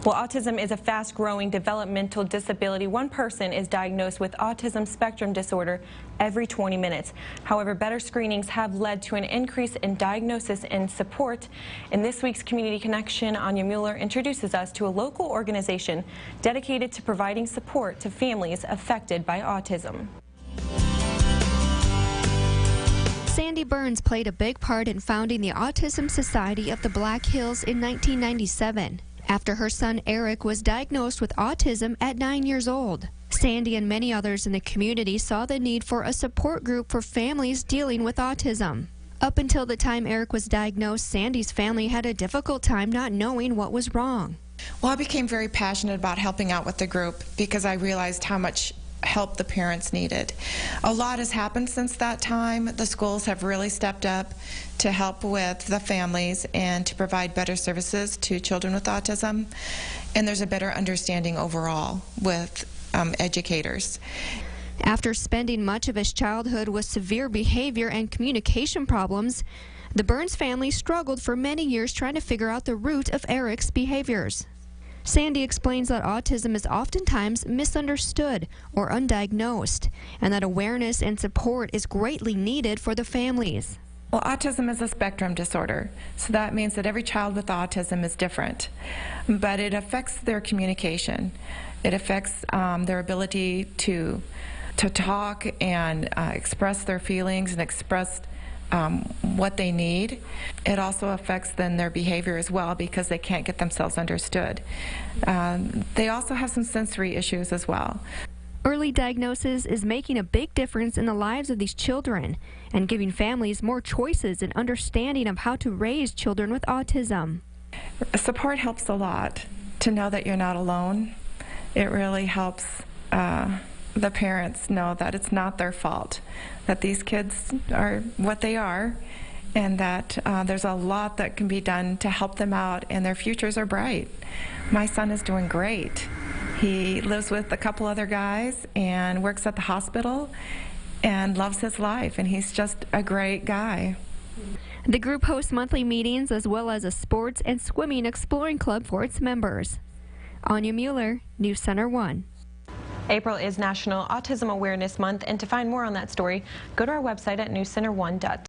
Well, autism is a fast-growing developmental disability. One person is diagnosed with autism spectrum disorder every 20 minutes. However, better screenings have led to an increase in diagnosis and support. In this week's Community Connection, Anya Mueller introduces us to a local organization dedicated to providing support to families affected by autism. Sandy Burns played a big part in founding the Autism Society of the Black Hills in 1997. After her son Eric was diagnosed with autism at 9 years old. Sandy and many others in the community saw the need for a support group for families dealing with autism. Up until the time Eric was diagnosed, Sandy's family had a difficult time not knowing what was wrong. Well, I became very passionate about helping out with the group because I realized how much help the parents needed. A lot has happened since that time. The schools have really stepped up to help with the families and to provide better services to children with autism. And there's a better understanding overall with educators. After spending much of his childhood with severe behavior and communication problems, the Burns family struggled for many years trying to figure out the root of Eric's behaviors. Sandy explains that autism is oftentimes misunderstood or undiagnosed, and that awareness and support is greatly needed for the families. Well, autism is a spectrum disorder, so that means that every child with autism is different, but it affects their communication. It affects their ability to talk and express their feelings and express what they need. It also affects then their behavior as well because they can't get themselves understood. They also have some sensory issues as well. Early diagnosis is making a big difference in the lives of these children and giving families more choices and understanding of how to raise children with autism. Support helps a lot. To know that you're not alone, it really helps the parents know that it's not their fault, that these kids are what they are, and that there's a lot that can be done to help them out, and their futures are bright. My son is doing great. He lives with a couple other guys and works at the hospital and loves his life, and he's just a great guy. The group hosts monthly meetings as well as a sports and swimming exploring club for its members. Anya Mueller, News Center 1. April is National Autism Awareness Month, and to find more on that story, go to our website at newscenter1.tv.